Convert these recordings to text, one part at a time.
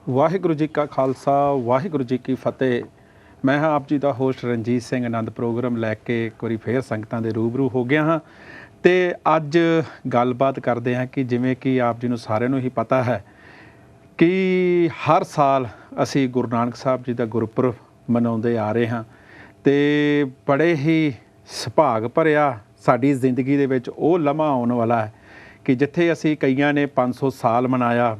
ਵਾਹਿਗੁਰੂ ਜੀ ਕਾ ਖਾਲਸਾ ਵਾਹਿਗੁਰੂ ਜੀ ਕੀ ਫਤਿਹ। ਮੈਂ ਹਾਂ ਆਪ ਜੀ ਦਾ ਹੋਸਟ ਰਣਜੀਤ ਸਿੰਘ। ਆਨੰਦ ਪ੍ਰੋਗਰਾਮ ਲੈ ਕੇ ਇੱਕ ਵਾਰੀ ਫੇਰ ਸੰਗਤਾਂ ਦੇ ਰੂਬਰੂ ਹੋ ਗਿਆ ਹਾਂ ਤੇ ਅੱਜ ਗੱਲਬਾਤ ਕਰਦੇ ਹਾਂ ਕਿ ਜਿਵੇਂ ਕਿ ਆਪ ਜੀ ਨੂੰ ਸਾਰਿਆਂ ਨੂੰ ਹੀ ਪਤਾ ਹੈ ਕਿ ਹਰ ਸਾਲ ਅਸੀਂ ਗੁਰੂ ਨਾਨਕ ਸਾਹਿਬ ਜੀ ਦਾ ਗੁਰਪੁਰਬ ਮਨਾਉਂਦੇ ਆ ਰਹੇ ਹਾਂ ਤੇ ਬੜੇ ਹੀ ਸੁਭਾਗ ਭਰਿਆ ਸਾਡੀ ਜ਼ਿੰਦਗੀ ਦੇ ਵਿੱਚ ਉਹ ਲਮ੍ਹਾ ਆਉਣ ਵਾਲਾ ਹੈ ਕਿ ਜਿੱਥੇ ਅਸੀਂ ਕਈਆਂ ਨੇ 500 ਸਾਲ ਮਨਾਇਆ,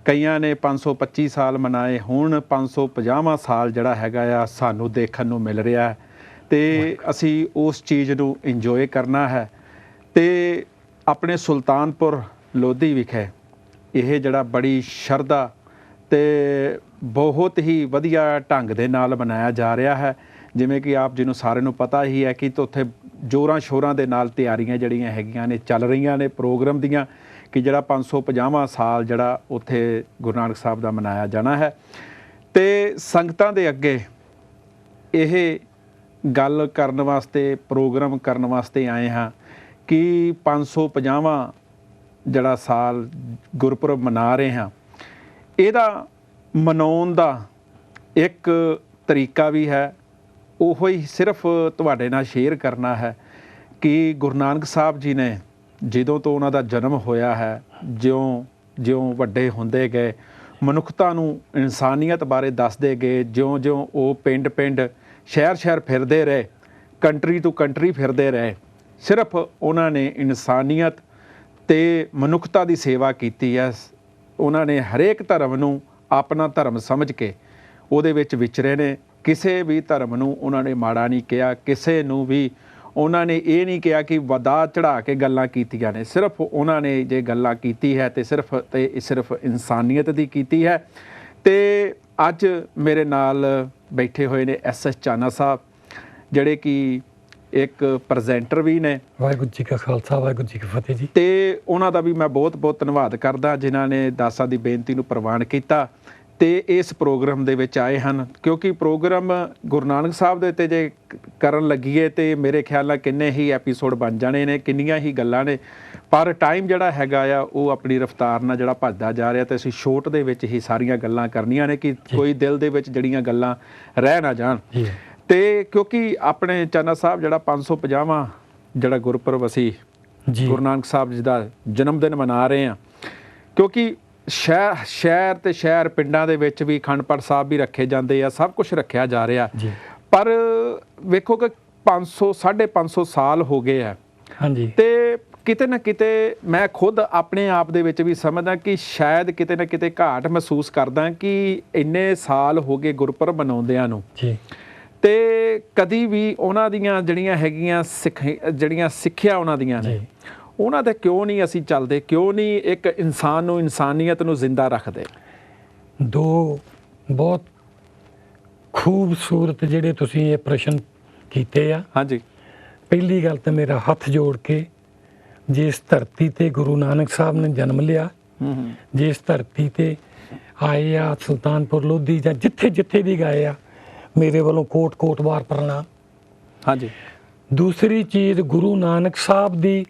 ਕਈਆਂ ਨੇ 525 ਸਾਲ ਮਨਾਏ, ਹੁਣ 550ਵਾਂ ਸਾਲ ਜਿਹੜਾ ਹੈਗਾ ਆ ਸਾਨੂੰ ਦੇਖਣ ਨੂੰ ਮਿਲ ਰਿਹਾ ਹੈ ਤੇ ਅਸੀਂ ਉਸ ਚੀਜ਼ ਨੂੰ ਇੰਜੋਏ ਕਰਨਾ ਹੈ। ਤੇ ਆਪਣੇ ਸੁਲਤਾਨਪੁਰ ਲੋਧੀ ਵਿਖੇ ਇਹ ਜਿਹੜਾ ਬੜੀ ਸ਼ਰਧਾ ਤੇ ਬਹੁਤ ਹੀ ਵਧੀਆ ਢੰਗ ਦੇ ਨਾਲ ਮਨਾਇਆ ਜਾ ਰਿਹਾ ਹੈ। ਜਿਵੇਂ ਕਿ ਆਪ ਜੀ ਨੂੰ ਸਾਰਿਆਂ ਨੂੰ ਪਤਾ ਹੀ ਹੈ ਕਿ ਉੱਥੇ ਜ਼ੋਰਾਂ ਸ਼ੋਰਾਂ ਦੇ ਨਾਲ ਤਿਆਰੀਆਂ ਜਿਹੜੀਆਂ ਹੈਗੀਆਂ ਨੇ ਚੱਲ ਰਹੀਆਂ ਨੇ ਪ੍ਰੋਗਰਾਮ ਦੀਆਂ ਕਿ ਜਿਹੜਾ 550ਵਾਂ ਸਾਲ ਜਿਹੜਾ ਉੱਥੇ ਗੁਰੂ ਨਾਨਕ ਸਾਹਿਬ ਦਾ ਮਨਾਇਆ ਜਾਣਾ ਹੈ। ਤੇ ਸੰਗਤਾਂ ਦੇ ਅੱਗੇ ਇਹ ਗੱਲ ਕਰਨ ਵਾਸਤੇ ਪ੍ਰੋਗਰਾਮ ਕਰਨ ਵਾਸਤੇ ਆਏ ਹਾਂ ਕਿ 550ਵਾਂ ਜਿਹੜਾ ਸਾਲ ਗੁਰਪੁਰਬ ਮਨਾ ਰਹੇ ਹਾਂ, ਇਹਦਾ ਮਨਾਉਣ ਦਾ ਇੱਕ ਤਰੀਕਾ ਵੀ ਹੈ, ਉਹੋ ਹੀ ਸਿਰਫ ਤੁਹਾਡੇ ਨਾਲ ਸ਼ੇਅਰ ਕਰਨਾ ਹੈ ਕਿ ਗੁਰੂ ਨਾਨਕ ਸਾਹਿਬ ਜੀ ਨੇ ਜਦੋਂ ਤੋਂ ਉਹਨਾਂ ਦਾ ਜਨਮ ਹੋਇਆ ਹੈ, ਜਿਉਂ ਵੱਡੇ ਹੁੰਦੇ ਗਏ, ਮਨੁੱਖਤਾ ਨੂੰ ਇਨਸਾਨੀਅਤ ਬਾਰੇ ਦੱਸਦੇ ਗਏ, ਜਿਉਂ ਉਹ ਪਿੰਡ ਸ਼ਹਿਰ ਫਿਰਦੇ ਰਹੇ, ਕੰਟਰੀ ਟੂ ਕੰਟਰੀ ਫਿਰਦੇ ਰਹੇ, ਸਿਰਫ ਉਹਨਾਂ ਨੇ ਇਨਸਾਨੀਅਤ ਤੇ ਮਨੁੱਖਤਾ ਦੀ ਸੇਵਾ ਕੀਤੀ ਹੈ। ਉਹਨਾਂ ਨੇ ਹਰੇਕ ਧਰਮ ਨੂੰ ਆਪਣਾ ਧਰਮ ਸਮਝ ਕੇ ਉਹਦੇ ਵਿੱਚ ਵਿਚਰੇ ਨੇ। ਕਿਸੇ ਵੀ ਧਰਮ ਨੂੰ ਉਹਨਾਂ ਨੇ ਮਾੜਾ ਨਹੀਂ ਕਿਹਾ, ਕਿਸੇ ਨੂੰ ਵੀ ਉਹਨਾਂ ਨੇ ਇਹ ਨਹੀਂ ਕਿਹਾ ਕਿ ਵਧਾ ਚੜ੍ਹਾ ਕੇ ਗੱਲਾਂ ਕੀਤੀਆਂ ਨੇ। ਸਿਰਫ ਉਹਨਾਂ ਨੇ ਜੇ ਗੱਲਾਂ ਕੀਤੀ ਹੈ ਤੇ ਸਿਰਫ ਇਨਸਾਨੀਅਤ ਦੀ ਕੀਤੀ ਹੈ। ਤੇ ਅੱਜ ਮੇਰੇ ਨਾਲ ਬੈਠੇ ਹੋਏ ਨੇ SS ਚਾਨਾ ਸਾਹਿਬ, ਜਿਹੜੇ ਕਿ ਇੱਕ ਪ੍ਰੈਜ਼ੈਂਟਰ ਵੀ ਨੇ। ਵਾਹਿਗੁਰੂ ਜੀ ਕਾ ਖਾਲਸਾ ਵਾਹਿਗੁਰੂ ਜੀ ਕੀ ਫਤਿਹ ਜੀ। ਤੇ ਉਹਨਾਂ ਦਾ ਵੀ ਮੈਂ ਬਹੁਤ ਧੰਨਵਾਦ ਕਰਦਾ ਜਿਨ੍ਹਾਂ ਨੇ ਦਾਸਾਂ ਦੀ ਬੇਨਤੀ ਨੂੰ ਪ੍ਰਵਾਨ ਕੀਤਾ ਤੇ ਇਸ ਪ੍ਰੋਗਰਾਮ ਦੇ ਵਿੱਚ ਆਏ ਹਨ। ਕਿਉਂਕਿ ਪ੍ਰੋਗਰਾਮ ਗੁਰੂ ਨਾਨਕ ਸਾਹਿਬ ਦੇ ਉੱਤੇ ਜੇ ਕਰਨ ਲੱਗੀਏ ਤੇ ਮੇਰੇ ਖਿਆਲ ਨਾਲ ਕਿੰਨੇ ਹੀ ਐਪੀਸੋਡ ਬਣ ਜਾਣੇ ਨੇ, ਕਿੰਨੀਆਂ ਹੀ ਗੱਲਾਂ ਨੇ, ਪਰ ਟਾਈਮ ਜਿਹੜਾ ਹੈਗਾ ਆ ਉਹ ਆਪਣੀ ਰਫਤਾਰ ਨਾਲ ਜਿਹੜਾ ਭੱਜਦਾ ਜਾ ਰਿਹਾ ਤੇ ਅਸੀਂ ਛੋਟ ਦੇ ਵਿੱਚ ਹੀ ਸਾਰੀਆਂ ਗੱਲਾਂ ਕਰਨੀਆਂ ਨੇ ਕਿ ਕੋਈ ਦਿਲ ਦੇ ਵਿੱਚ ਜਿਹੜੀਆਂ ਗੱਲਾਂ ਰਹਿ ਨਾ ਜਾਣ। ਤੇ ਕਿਉਂਕਿ ਆਪਣੇ ਚਾਨਾ ਸਾਹਿਬ ਜਿਹੜਾ 550ਵਾਂ ਜਿਹੜਾ ਗੁਰਪੁਰਬ ਅਸੀਂ ਗੁਰੂ ਨਾਨਕ ਸਾਹਿਬ ਜੀ ਦਾ ਜਨਮ ਦਿਨ ਮਨਾ ਰਹੇ ਹਾਂ, ਕਿਉਂਕਿ ਸ਼ਹਿਰ ਪਿੰਡਾਂ ਦੇ ਵਿੱਚ ਵੀ ਅਖੰਡ ਪਾਠ ਸਾਹਿਬ ਵੀ ਰੱਖੇ ਜਾਂਦੇ ਆ, ਸਭ ਕੁਝ ਰੱਖਿਆ ਜਾ ਰਿਹਾ, ਪਰ ਵੇਖੋ ਕਿ 550 ਸਾਲ ਹੋ ਗਏ ਆ। ਹਾਂਜੀ। ਤੇ ਕਿਤੇ ਨਾ ਕਿਤੇ ਮੈਂ ਖੁਦ ਆਪਣੇ ਆਪ ਦੇ ਵਿੱਚ ਵੀ ਸਮਝਦਾ ਕਿ ਸ਼ਾਇਦ ਕਿਤੇ ਨਾ ਕਿਤੇ ਘਾਟ ਮਹਿਸੂਸ ਕਰਦਾ ਕਿ ਇੰਨੇ ਸਾਲ ਹੋ ਗਏ ਗੁਰਪੁਰਬ ਮਨਾਉਂਦਿਆਂ ਨੂੰ ਤੇ ਕਦੀ ਵੀ ਉਹਨਾਂ ਦੀਆਂ ਜਿਹੜੀਆਂ ਹੈਗੀਆਂ ਜਿਹੜੀਆਂ ਸਿੱਖਿਆ ਉਹਨਾਂ ਦੀਆਂ ਨੇ, ਉਹਨਾਂ ਤੇ ਕਿਉਂ ਨਹੀਂ ਅਸੀਂ ਚੱਲਦੇ, ਕਿਉਂ ਨਹੀਂ ਇੱਕ ਇਨਸਾਨ ਨੂੰ, ਇਨਸਾਨੀਅਤ ਨੂੰ ਜ਼ਿੰਦਾ ਰੱਖਦੇ। ਦੋ ਬਹੁਤ ਖੂਬਸੂਰਤ ਜਿਹੜੇ ਤੁਸੀਂ ਇਹ ਪ੍ਰਸ਼ਨ ਕੀਤੇ ਆ। ਹਾਂਜੀ। ਪਹਿਲੀ ਗੱਲ ਤਾਂ ਮੇਰਾ ਹੱਥ ਜੋੜ ਕੇ, ਜਿਸ ਧਰਤੀ ਤੇ ਗੁਰੂ ਨਾਨਕ ਸਾਹਿਬ ਨੇ ਜਨਮ ਲਿਆ, ਜਿਸ ਧਰਤੀ ਤੇ ਆਏ ਆ, ਸੁਲਤਾਨਪੁਰ ਲੋਧੀ ਜਾਂ ਜਿੱਥੇ ਵੀ ਗਏ ਆ, ਮੇਰੇ ਵੱਲੋਂ ਕੋਟ ਵਾਰ ਪ੍ਰਣਾਮ। ਹਾਂਜੀ। ਦੂਸਰੀ ਚੀਜ਼, ਗੁਰੂ ਨਾਨਕ ਸਾਹਿਬ ਦੀ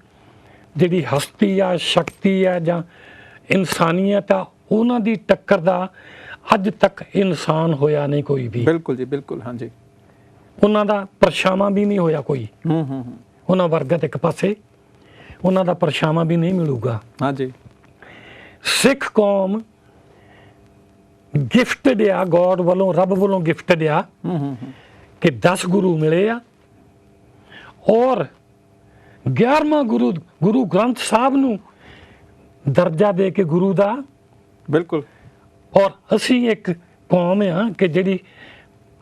ਜਿਹੜੀ ਹਸਤੀ ਆ, ਸ਼ਕਤੀ ਆ ਜਾਂ ਇਨਸਾਨੀਅਤ ਆ, ਉਹਨਾਂ ਦੀ ਟੱਕਰ ਦਾ ਅੱਜ ਤੱਕ ਇਨਸਾਨ ਹੋਇਆ ਨਹੀਂ ਕੋਈ ਵੀ। ਬਿਲਕੁਲ ਜੀ, ਬਿਲਕੁਲ। ਹਾਂਜੀ। ਉਹਨਾਂ ਦਾ ਪਰਛਾਵਾਂ ਵੀ ਨਹੀਂ ਹੋਇਆ ਕੋਈ। ਉਹਨਾਂ ਵਰਗਾ ਤੇ ਇੱਕ ਪਾਸੇ ਉਹਨਾਂ ਦਾ ਪਰਛਾਵਾਂ ਵੀ ਨਹੀਂ ਮਿਲੂਗਾ। ਹਾਂਜੀ। ਸਿੱਖ ਕੌਮ ਗਿਫਟਡ ਆ, ਗੋਡ ਵੱਲੋਂ, ਰੱਬ ਵੱਲੋਂ ਗਿਫਟਡ ਆ ਕਿ 10 ਗੁਰੂ ਮਿਲੇ ਆ ਔਰ 11ਵਾਂ ਗੁਰੂ ਗ੍ਰੰਥ ਸਾਹਿਬ ਨੂੰ ਦਰਜਾ ਦੇ ਕੇ ਗੁਰੂ ਦਾ। ਬਿਲਕੁਲ। ਔਰ ਅਸੀਂ ਇੱਕ ਕੌਮ ਆ ਕਿ ਜਿਹੜੀ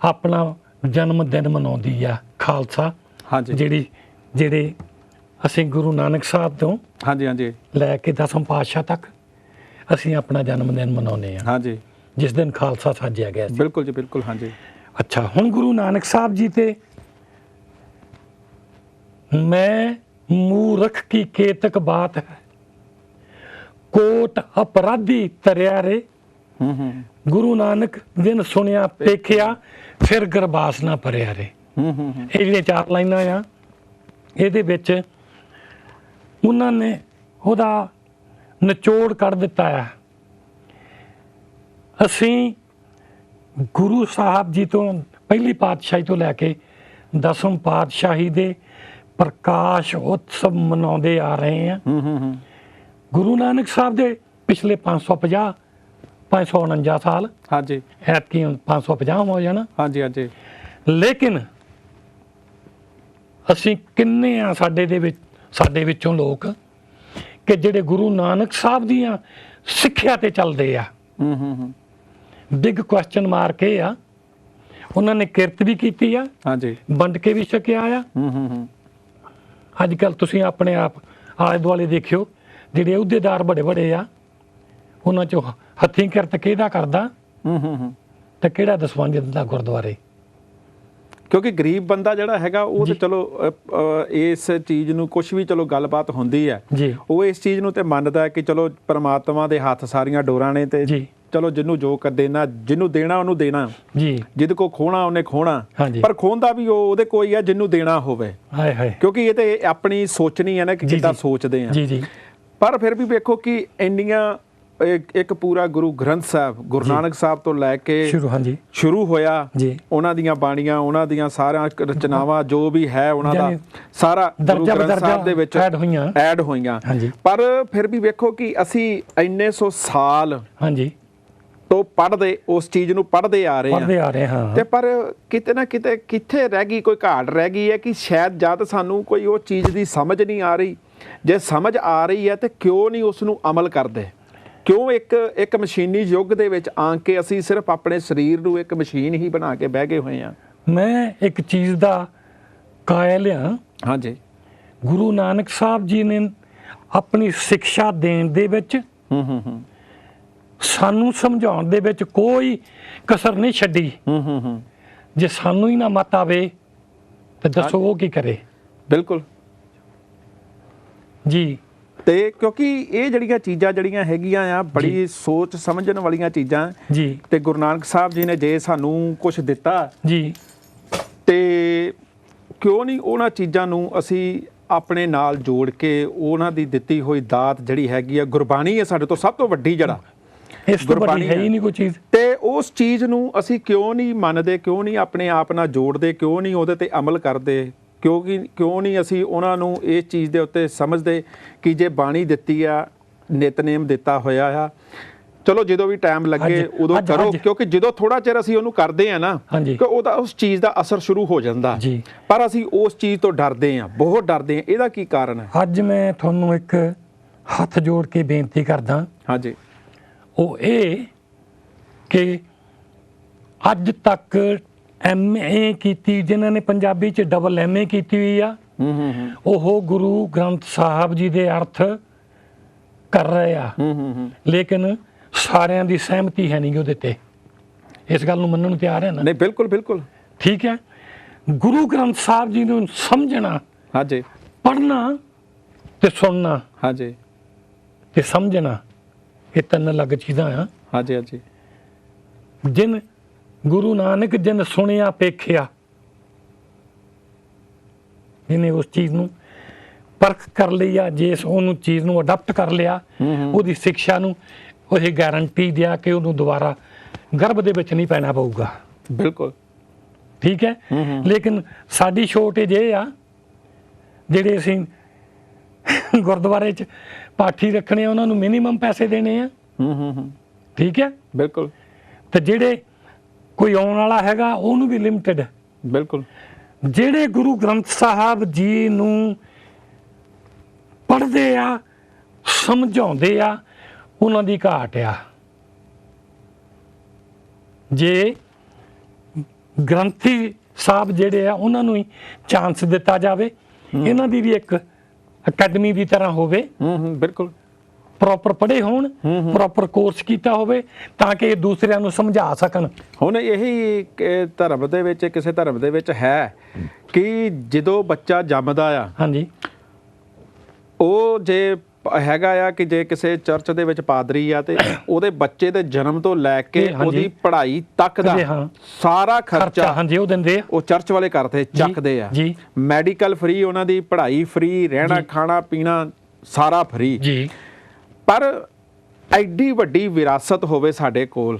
ਆਪਣਾ ਜਨਮ ਦਿਨ ਮਨਾਉਂਦੀ ਆ ਖਾਲਸਾ। ਹਾਂਜੀ। ਜਿਹੜੇ ਅਸੀਂ ਗੁਰੂ ਨਾਨਕ ਸਾਹਿਬ ਤੋਂ ਲੈ ਕੇ 10ਵੇਂ ਪਾਤਸ਼ਾਹ ਤੱਕ ਅਸੀਂ ਆਪਣਾ ਜਨਮ ਦਿਨ ਮਨਾਉਂਦੇ ਆ। ਹਾਂਜੀ। ਜਿਸ ਦਿਨ ਖਾਲਸਾ ਸਾਜਿਆ ਗਿਆ ਸੀ। ਬਿਲਕੁਲ ਜੀ, ਬਿਲਕੁਲ। ਹਾਂਜੀ। ਅੱਛਾ, ਹੁਣ ਗੁਰੂ ਨਾਨਕ ਸਾਹਿਬ ਜੀ ਤੇ ਮੈਂ ਮੂਰਖ ਕੀ ਕੇਤਕ ਬਾਤ ਹੈ, ਕੋਟ ਅਪਰਾਧੀ ਤਰਿਆ ਰੇ। ਗੁਰੂ ਨਾਨਕ ਦਿਨ ਸੁਣਿਆ ਪੇਖਿਆ, ਫਿਰ ਗਰਬਾਸ ਨਾ ਭਰਿਆ ਰੇ। ਇਹ ਜਿਹੜੀਆਂ 4 ਲਾਈਨਾਂ ਆ, ਇਹਦੇ ਵਿੱਚ ਉਹਨਾਂ ਨੇ ਉਹਦਾ ਨਿਚੋੜ ਕੱਢ ਦਿੱਤਾ ਆ। ਅਸੀਂ ਗੁਰੂ ਸਾਹਿਬ ਜੀ ਤੋਂ ਪਹਿਲੀ ਪਾਤਸ਼ਾਹੀ ਤੋਂ ਲੈ ਕੇ 10ਵੇਂ ਪਾਤਸ਼ਾਹੀ ਦੇ ਪ੍ਰਕਾਸ਼ ਉਤਸਵ ਮਨਾਉਂਦੇ ਆ ਰਹੇ ਹਾਂ। ਗੁਰੂ ਨਾਨਕ ਸਾਹਿਬ ਦੇ ਪਿਛਲੇ 549 ਸਾਲ, ਹਾਂਜੀ ਐਤਕੀ 550 ਹੋ ਜਾਣਾ। ਹਾਂਜੀ ਹਾਂਜੀ ਲੇਕਿਨ ਅਸੀਂ ਕਿੰਨੇ ਆ ਸਾਡੇ ਵਿੱਚੋਂ ਲੋਕ ਕਿ ਜਿਹੜੇ ਗੁਰੂ ਨਾਨਕ ਸਾਹਿਬ ਦੀਆਂ ਸਿੱਖਿਆ ਤੇ ਚੱਲਦੇ ਆ। ਬਿਗ ਕੁਐਸਚਨ ਮਾਰਕ ਇਹ ਆ, ਉਹਨਾਂ ਨੇ ਕਿਰਤ ਵੀ ਕੀਤੀ ਆ, ਹਾਂਜੀ ਵੰਡ ਕੇ ਵੀ ਛਕਿਆ ਆ। ਅੱਜ ਕੱਲ ਤੁਸੀਂ ਆਪਣੇ ਆਪ ਆਲੇ ਦੁਆਲੇ ਦੇਖਿਓ, ਜਿਹੜੇ ਅਹੁਦੇਦਾਰ ਬੜੇ ਬੜੇ ਆ, ਉਹਨਾਂ ਚੋਂ ਹੱਥੀਂ ਕਿਰਤ ਕਿਹਦਾ ਕਰਦਾ ਤੇ ਕਿਹੜਾ ਦਸਵੰਧ ਦਿੰਦਾ ਗੁਰਦੁਆਰੇ। ਕਿਉਂਕਿ ਗਰੀਬ ਬੰਦਾ ਜਿਹੜਾ ਹੈਗਾ ਉਹ ਤੇ ਚਲੋ ਇਸ ਚੀਜ਼ ਨੂੰ ਕੁਝ ਵੀ ਚਲੋ ਗੱਲਬਾਤ ਹੁੰਦੀ ਹੈ ਜੀ, ਉਹ ਇਸ ਚੀਜ਼ ਨੂੰ ਤੇ ਮੰਨਦਾ ਹੈ ਕਿ ਚਲੋ ਪਰਮਾਤਮਾ ਦੇ ਹੱਥ ਸਾਰੀਆਂ ਡੋਰਾਂ ਨੇ ਤੇ ਜੀ, ਚਲੋ ਜਿਹਨੂੰ ਜੋ ਕਰ ਦੇਣਾ, ਜਿਹਨੂੰ ਦੇਣਾ ਉਹਨੂੰ ਦੇਣਾ ਜੀ, ਜਿਹਦੇ ਕੋ ਖੋਣਾ ਉਹਨੇ ਖੋਣਾ। ਹਾਂਜੀ। ਪਰ ਖੋਂਦਾ ਵੀ ਉਹਦੇ ਕੋਈ ਆ ਜਿਹਨੂੰ ਦੇਣਾ ਹੋਵੇ, ਹਾਏ ਹਾਏ, ਕਿਉਂਕਿ ਇਹ ਤੇ ਆਪਣੀ ਸੋਚਣੀ ਹੈ ਨਾ ਕਿ ਕਿੱਦਾਂ ਸੋਚਦੇ ਆ। ਜੀ ਜੀ। ਪਰ ਫਿਰ ਵੀ ਵੇਖੋ ਕਿ ਇੰਨੀਆਂ ਇੱਕ ਪੂਰਾ ਗੁਰੂ ਗ੍ਰੰਥ ਸਾਹਿਬ ਗੁਰੂ ਨਾਨਕ ਸਾਹਿਬ ਤੋਂ ਲੈ ਕੇ ਸ਼ੁਰੂ ਹੋਇਆ, ਉਹਨਾਂ ਦੀਆਂ ਬਾਣੀਆਂ, ਉਹਨਾਂ ਦੀਆਂ ਸਾਰੀਆਂ ਰਚਨਾਵਾਂ ਜੋ ਵੀ ਹੈ ਉਹਨਾਂ ਦਾ ਸਾਰਾ ਗੁਰੂ ਗ੍ਰੰਥ ਸਾਹਿਬ ਦੇ ਵਿੱਚ ਐਡ ਹੋਈਆਂ। ਪਰ ਫਿਰ ਵੀ ਵੇਖੋ ਕਿ ਅਸੀਂ ਇੰਨੇ ਸੌ ਸਾਲ ਤੋਂ ਪੜ੍ਹਦੇ ਉਸ ਚੀਜ਼ ਨੂੰ ਪੜ੍ਹਦੇ ਆ ਰਹੇ ਹਾਂ ਤੇ ਪਰ ਕਿਤੇ ਨਾ ਕਿਤੇ ਕਿੱਥੇ ਰਹਿ ਗਈ, ਕੋਈ ਘਾਟ ਰਹਿ ਗਈ ਹੈ ਕਿ ਸ਼ਾਇਦ ਜਾਂ ਤਾਂ ਸਾਨੂੰ ਕੋਈ ਉਹ ਚੀਜ਼ ਦੀ ਸਮਝ ਨਹੀਂ ਆ ਰਹੀ। ਜੇ ਸਮਝ ਆ ਰਹੀ ਹੈ ਤੇ ਕਿਉਂ ਨਹੀਂ ਉਸ ਨੂੰ ਅਮਲ ਕਰਦੇ? ਕਿਉਂ ਇੱਕ ਮਸ਼ੀਨੀ ਯੁੱਗ ਦੇ ਵਿੱਚ ਆ ਕੇ ਅਸੀਂ ਸਿਰਫ ਆਪਣੇ ਸਰੀਰ ਨੂੰ ਇੱਕ ਮਸ਼ੀਨ ਹੀ ਬਣਾ ਕੇ ਬਹਿ ਗਏ ਹੋਏ ਹਾਂ? ਮੈਂ ਇੱਕ ਚੀਜ਼ ਦਾ ਕਾਇਲ ਹਾਂ। ਹਾਂਜੀ, ਗੁਰੂ ਨਾਨਕ ਸਾਹਿਬ ਜੀ ਨੇ ਆਪਣੀ ਸਿੱਖਿਆ ਦੇਣ ਦੇ ਵਿੱਚ ਸਾਨੂੰ ਸਮਝਾਉਣ ਦੇ ਵਿੱਚ ਕੋਈ ਕਸਰ ਨਹੀਂ ਛੱਡੀ। ਜੇ ਸਾਨੂੰ ਹੀ ਨਾ ਮਤ ਆਵੇ ਤੇ ਦੱਸੋ ਉਹ ਕੀ ਕਰੇ? ਬਿਲਕੁਲ ਜੀ। ਤੇ ਕਿਉਂਕਿ ਇਹ ਜਿਹੜੀਆਂ ਚੀਜ਼ਾਂ ਜਿਹੜੀਆਂ ਹੈਗੀਆਂ ਆ ਬੜੀ ਸੋਚ ਸਮਝਣ ਵਾਲੀਆਂ ਚੀਜ਼ਾਂ ਜੀ, ਤੇ ਗੁਰੂ ਨਾਨਕ ਸਾਹਿਬ ਜੀ ਨੇ ਜੇ ਸਾਨੂੰ ਕੁਝ ਦਿੱਤਾ ਜੀ ਤੇ ਕਿਉਂ ਨਹੀਂ ਉਹਨਾਂ ਚੀਜ਼ਾਂ ਨੂੰ ਅਸੀਂ ਆਪਣੇ ਨਾਲ ਜੋੜ ਕੇ ਉਹਨਾਂ ਦੀ ਦਿੱਤੀ ਹੋਈ ਦਾਤ ਜਿਹੜੀ ਹੈਗੀ ਆ, ਗੁਰਬਾਣੀ ਹੈ ਸਾਡੇ ਤੋਂ ਸਭ ਤੋਂ ਵੱਡੀ, ਜਿਹੜਾ ਇਸ ਤੋਂ ਵੱਡੀ ਹੈ ਹੀ ਨਹੀਂ ਕੋਈ ਚੀਜ਼, ਤੇ ਉਸ ਚੀਜ਼ ਨੂੰ ਅਸੀਂ ਕਿਉਂ ਨਹੀਂ ਮੰਨਦੇ, ਕਿਉਂ ਨਹੀਂ ਆਪਣੇ ਆਪ ਨਾਲ ਜੋੜਦੇ, ਕਿਉਂ ਨਹੀਂ ਉਹਦੇ ਤੇ ਅਮਲ ਕਰਦੇ? ਕਿਉਂ ਨਹੀਂ ਅਸੀਂ ਉਹਨਾਂ ਨੂੰ ਇਸ ਚੀਜ਼ ਦੇ ਉੱਤੇ ਸਮਝਦੇ ਕਿ ਜੇ ਬਾਣੀ ਦਿੱਤੀ ਆ, ਨਿਤਨੇਮ ਦਿੱਤਾ ਹੋਇਆ ਆ, ਚਲੋ ਜਦੋਂ ਵੀ ਟਾਈਮ ਲੱਗੇ ਉਦੋਂ ਕਰੋ। ਕਿਉਂਕਿ ਜਦੋਂ ਥੋੜਾ ਚਿਰ ਅਸੀਂ ਉਹਨੂੰ ਕਰਦੇ ਆ ਨਾ ਕਿ ਉਹਦਾ ਉਸ ਚੀਜ਼ ਦਾ ਅਸਰ ਸ਼ੁਰੂ ਹੋ ਜਾਂਦਾ, ਪਰ ਅਸੀਂ ਉਸ ਚੀਜ਼ ਤੋਂ ਡਰਦੇ ਆ, ਬਹੁਤ ਡਰਦੇ ਆ। ਇਹਦਾ ਕੀ ਕਾਰਨ ਹੈ? ਅੱਜ ਮੈਂ ਤੁਹਾਨੂੰ ਇੱਕ ਹੱਥ ਜੋੜ ਕੇ ਬੇਨਤੀ ਕਰਦਾ, ਹਾਂਜੀ, ਉਹ ਇਹ ਕਿ ਅੱਜ ਤੱਕ MA ਕੀਤੀ, ਜਿਨ੍ਹਾਂ ਨੇ ਪੰਜਾਬੀ 'ਚ ਡਬਲ MA ਕੀਤੀ ਹੋਈ ਆ, ਉਹ ਗੁਰੂ ਗ੍ਰੰਥ ਸਾਹਿਬ ਜੀ ਦੇ ਅਰਥ ਕਰ ਰਹੇ ਆ, ਲੇਕਿਨ ਸਾਰਿਆਂ ਦੀ ਸਹਿਮਤੀ ਹੈ ਨਹੀਂ ਉਹਦੇ ਤੇ। ਇਸ ਗੱਲ ਨੂੰ ਮੰਨਣ ਨੂੰ ਤਿਆਰ ਹੈ ਨਾ? ਨਹੀਂ, ਬਿਲਕੁਲ ਬਿਲਕੁਲ ਠੀਕ ਹੈ। ਗੁਰੂ ਗ੍ਰੰਥ ਸਾਹਿਬ ਜੀ ਨੂੰ ਸਮਝਣਾ, ਹਾਂਜੀ, ਪੜ੍ਹਨਾ ਤੇ ਸੁਣਨਾ, ਹਾਂਜੀ, ਤੇ ਸਮਝਣਾ, ਇਹ ਤਿੰਨ ਅਲੱਗ ਚੀਜ਼ਾਂ ਆ। ਹਾਂਜੀ ਹਾਂਜੀ। ਜਿਨ ਗੁਰੂ ਨਾਨਕ ਜਿਨ ਸੁਣਿਆ ਪੇਖਿਆ, ਜਿਹਨੇ ਉਸ ਚੀਜ਼ ਨੂੰ ਪਰਖ ਕਰ ਲਿਆ, ਜੇ ਉਹਨੂੰ ਚੀਜ਼ ਨੂੰ ਅਡਾਪਟ ਕਰ ਲਿਆ, ਉਹਦੀ ਸਿੱਖਿਆ ਨੂੰ, ਉਹ ਇਹ ਗਾਰੰਟੀ ਦਿਆ ਕਿ ਉਹਨੂੰ ਦੁਬਾਰਾ ਗਰਭ ਦੇ ਵਿੱਚ ਨਹੀਂ ਪੈਣਾ ਪਊਗਾ। ਬਿਲਕੁਲ ਠੀਕ ਹੈ। ਲੇਕਿਨ ਸਾਡੀ ਸ਼ੋਰਟੇਜ ਇਹ ਆ, ਜਿਹੜੇ ਅਸੀਂ ਗੁਰਦੁਆਰੇ 'ਚ ਪਾਠੀ ਰੱਖਣੇ ਆ, ਉਹਨਾਂ ਨੂੰ ਮਿਨੀਮਮ ਪੈਸੇ ਦੇਣੇ ਆ। ਠੀਕ ਹੈ, ਬਿਲਕੁਲ। ਤੇ ਜਿਹੜੇ ਕੋਈ ਆਉਣ ਵਾਲਾ ਹੈਗਾ ਉਹਨੂੰ ਵੀ ਲਿਮਟਿਡ। ਬਿਲਕੁਲ। ਜਿਹੜੇ ਗੁਰੂ ਗ੍ਰੰਥ ਸਾਹਿਬ ਜੀ ਨੂੰ ਪੜ੍ਹਦੇ ਆ, ਸਮਝਾਉਂਦੇ ਆ, ਉਹਨਾਂ ਦੀ ਘਾਟ ਆ। ਜੇ ਗ੍ਰੰਥੀ ਸਾਹਿਬ ਜਿਹੜੇ ਆ ਉਹਨਾਂ ਨੂੰ ਹੀ ਚਾਂਸ ਦਿੱਤਾ ਜਾਵੇ, ਇਹਨਾਂ ਦੀ ਵੀ ਇੱਕ ਅਕੈਡਮੀ ਦੀ ਤਰ੍ਹਾਂ ਹੋਵੇ, ਬਿਲਕੁਲ, ਪ੍ਰੋਪਰ ਪੜ੍ਹੇ ਹੋਣ, ਪ੍ਰੋਪਰ ਕੋਰਸ ਕੀਤਾ ਹੋਵੇ, ਤਾਂ ਕਿ ਇਹ ਦੂਸਰਿਆਂ ਨੂੰ ਸਮਝਾ ਸਕਣ। ਹੁਣ ਇਹੀ ਧਰਮ ਦੇ ਵਿੱਚ, ਕਿਸੇ ਧਰਮ ਦੇ ਵਿੱਚ ਹੈ ਕਿ ਜਦੋਂ ਬੱਚਾ ਜੰਮਦਾ ਆ, ਹਾਂਜੀ, ਉਹ ਜੇ ਹੈਗਾ ਆ ਕਿ ਜੇ ਕਿਸੇ ਚਰਚ ਦੇ ਵਿੱਚ ਪਾਦਰੀ ਆ ਤੇ ਉਹਦੇ ਬੱਚੇ ਦੇ ਜਨਮ ਤੋਂ ਲੈ ਕੇ ਉਹਦੀ ਪੜ੍ਹਾਈ ਤੱਕ ਦਾ ਸਾਰਾ ਖਰਚਾ, ਹਾਂਜੀ, ਉਹ ਦਿੰਦੇ ਆ, ਉਹ ਚਰਚ ਵਾਲੇ ਕਰਦੇ, ਚੱਕਦੇ ਆ। ਮੈਡੀਕਲ ਫ੍ਰੀ, ਉਹਨਾਂ ਦੀ ਪੜ੍ਹਾਈ ਫ੍ਰੀ, ਰਹਿਣਾ ਖਾਣਾ ਪੀਣਾ ਸਾਰਾ ਫ੍ਰੀ। ਪਰ ਐਡੀ ਵੱਡੀ ਵਿਰਾਸਤ ਹੋਵੇ ਸਾਡੇ ਕੋਲ,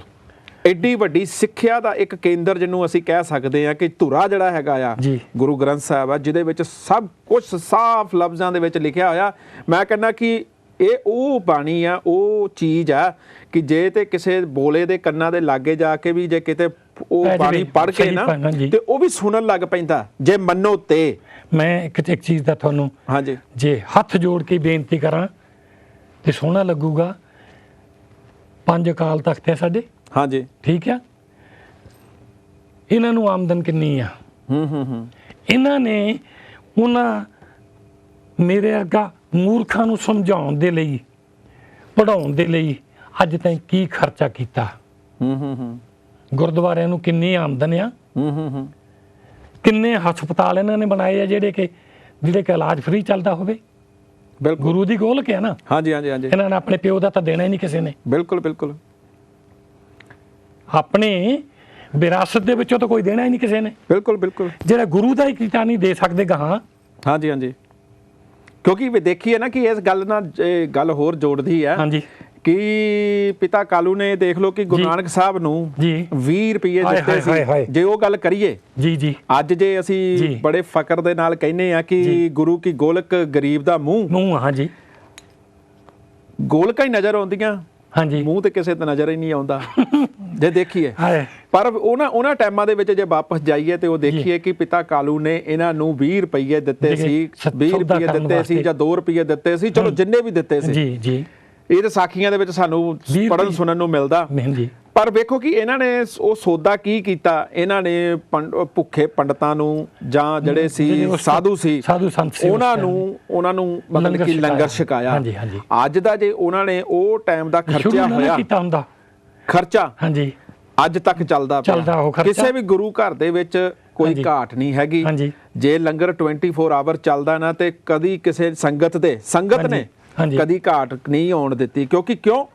ਐਡੀ ਵੱਡੀ ਸਿੱਖਿਆ ਦਾ ਇੱਕ ਕੇਂਦਰ ਜਿਹਨੂੰ ਅਸੀਂ ਕਹਿ ਸਕਦੇ ਹਾਂ ਕਿ ਧੁਰਾ ਜਿਹੜਾ ਹੈਗਾ ਆ ਜੀ। ਗੁਰੂ ਗ੍ਰੰਥ ਸਾਹਿਬ ਆ, ਜਿਹਦੇ ਵਿੱਚ ਸਭ ਕੁਝ ਸਾਫ਼ ਲਫ਼ਜ਼ਾਂ ਦੇ ਵਿੱਚ ਲਿਖਿਆ ਹੋਇਆ। ਮੈਂ ਕਹਿੰਦਾ ਕਿ ਇਹ ਉਹ ਬਾਣੀ ਆ, ਉਹ ਚੀਜ਼ ਆ ਕਿ ਜੇ ਤੇ ਕਿਸੇ ਬੋਲੇ ਦੇ ਕੰਨਾਂ ਦੇ ਲਾਗੇ ਜਾ ਕੇ ਵੀ ਜੇ ਕਿਤੇ ਉਹ ਬਾਣੀ ਪੜ੍ਹ ਕੇ ਨਾ ਤੇ ਉਹ ਵੀ ਸੁਣਨ ਲੱਗ ਪੈਂਦਾ ਜੇ ਮੰਨੋ ਤੇ। ਮੈਂ ਇੱਕ ਚੀਜ਼ ਦਾ ਤੁਹਾਨੂੰ ਹਾਂਜੀ ਜੇ ਹੱਥ ਜੋੜ ਕੇ ਬੇਨਤੀ ਕਰਾਂ ਤੇ ਸੋਹਣਾ ਲੱਗੂਗਾ। 5 ਅਕਾਲ ਤਖਤ ਹੈ ਸਾਡੇ, ਹਾਂਜੀ ਠੀਕ ਆ। ਇਹਨਾਂ ਨੂੰ ਆਮਦਨ ਕਿੰਨੀ ਆ? ਇਹਨਾਂ ਨੇ ਉਹਨਾਂ ਮੇਰੇ ਅੱਗਾ ਮੂਰਖਾਂ ਨੂੰ ਸਮਝਾਉਣ ਦੇ ਲਈ, ਪੜ੍ਹਾਉਣ ਦੇ ਲਈ ਅੱਜ ਤਾਈਂ ਕੀ ਖਰਚਾ ਕੀਤਾ? ਗੁਰਦੁਆਰਿਆਂ ਨੂੰ ਕਿੰਨੀ ਆਮਦਨ ਆ? ਕਿੰਨੇ ਹਸਪਤਾਲ ਇਹਨਾਂ ਨੇ ਬਣਾਏ ਆ ਜਿਹੜੇ ਕਿ ਇਲਾਜ ਫ੍ਰੀ ਚੱਲਦਾ ਹੋਵੇ? ਬਿਲਕੁਲ ਗੁਰੂ ਦੀ ਗੋਲਕ ਹੈ ਨਾ। ਹਾਂਜੀ ਹਾਂਜੀ ਹਾਂਜੀ ਇਹਨਾਂ ਨੇ ਆਪਣੇ ਪਿਓ ਦਾ ਤਾਂ ਦੇਣਾ ਹੀ ਨਹੀਂ ਕਿਸੇ ਨੇ। ਬਿਲਕੁਲ ਬਿਲਕੁਲ ਆਪਣੇ ਵਿਰਾਸਤ ਦੇ ਵਿੱਚੋਂ ਤਾਂ ਕੋਈ ਦੇਣਾ ਹੀ ਨਹੀਂ ਕਿਸੇ ਨੇ। ਬਿਲਕੁਲ ਬਿਲਕੁਲ ਜਿਹੜਾ ਗੁਰੂ ਦਾ ਹੀ ਕੀਤਾ ਨਹੀਂ ਦੇ ਸਕਦੇ ਗਾਹਾਂ। ਹਾਂਜੀ ਹਾਂਜੀ ਕਿਉਂਕਿ ਵੀ ਦੇਖੀਏ ਨਾ ਕਿ ਇਸ ਗੱਲ ਨਾਲ ਗੱਲ ਹੋਰ ਜੋੜਦੀ ਹੈ ਹਾਂਜੀ ਕਿ ਪਿਤਾ ਕਾਲੂ ਨੇ ਦੇਖ ਲਓ ਕਿ ਗੁਰੂ ਨਾਨਕ ਸਾਹਿਬ ਨੂੰ 20 ਰੁਪਏ ਦਿੱਤੇ ਸੀ। ਜੇ ਉਹ ਗੱਲ ਕਰੀਏ ਜੀ ਜੀ ਅੱਜ ਜੇ ਅਸੀਂ ਬੜੇ ਫਕਰ ਦੇ ਨਾਲ ਕਹਿੰਦੇ ਆ ਕਿ ਗੁਰੂ ਕੀ ਗੋਲਕ ਗਰੀਬ ਦਾ ਮੂੰਹ, ਹਾਂਜੀ ਗੋਲਕਾਂ ਹੀ ਨਜ਼ਰ ਆਉਂਦੀਆਂ, ਹਾਂਜੀ ਮੂੰਹ ਤੇ ਕਿਸੇ ਦਾ ਨਜ਼ਰ ਹੀ ਨਹੀਂ ਆਉਂਦਾ ਜੇ ਦੇਖੀਏ। ਪਰ ਉਹਨਾਂ ਟਾਈਮਾਂ ਦੇ ਵਿੱਚ ਜੇ ਵਾਪਸ ਜਾਈਏ ਤੇ ਉਹ ਦੇਖੀਏ ਕਿ ਪਿਤਾ ਕਾਲੂ ਨੇ ਇਹਨਾਂ ਨੂੰ 20 ਰੁਪਏ ਦਿੱਤੇ ਸੀ, 20 ਰੁਪਏ ਦਿੱਤੇ ਸੀ ਜਾਂ 2 ਰੁਪਏ ਦਿੱਤੇ ਸੀ, ਚਲੋ ਜਿੰਨੇ ਵੀ ਦਿੱਤੇ ਸੀ। ਜੀ ਜੀ ਇਹ ਤਾਂ ਸਾਖੀਆਂ ਦੇ ਵਿੱਚ ਸਾਨੂੰ ਪੜ੍ਹਨ ਸੁਣਨ ਨੂੰ ਮਿਲਦਾ। ਪਰ ਵੇਖੋ ਕਿ ਇਹਨਾਂ ਨੇ ਉਹ ਸੌਦਾ ਕੀ ਕੀਤਾ। ਇਹਨਾਂ ਨੇ ਭੁੱਖੇ ਪੰਡਤਾਂ ਨੂੰ ਜਾਂ ਜਿਹੜੇ ਸੀ ਸਾਧੂ ਸੀ ਉਹਨਾਂ ਨੂੰ ਮਤਲਬ ਕਿ ਲੰਗਰ ਛਕਾਇਆ। ਅੱਜ ਦਾ ਜੇ ਉਹਨਾਂ ਨੇ ਉਹ ਟਾਈਮ ਦਾ ਖਰਚਾ ਹੋਇਆ ਖਰਚਾ ਹਾਂਜੀ ਅੱਜ ਤੱਕ ਚੱਲਦਾ ਪਿਆ। ਕਿਸੇ ਵੀ ਗੁਰੂ ਘਰ ਦੇ ਵਿੱਚ ਕੋਈ ਘਾਟ ਨਹੀਂ ਹੈਗੀ। ਜੇ ਲੰਗਰ 24 ਆਵਰ ਚੱਲਦਾ ਨਾ ਤੇ ਕਦੀ ਕਿਸੇ ਸੰਗਤ ਨੇ ਕਦੀ ਘਾਟ ਨਹੀਂ ਆਉਣ ਦਿੱਤੀ। ਕਿਉਂ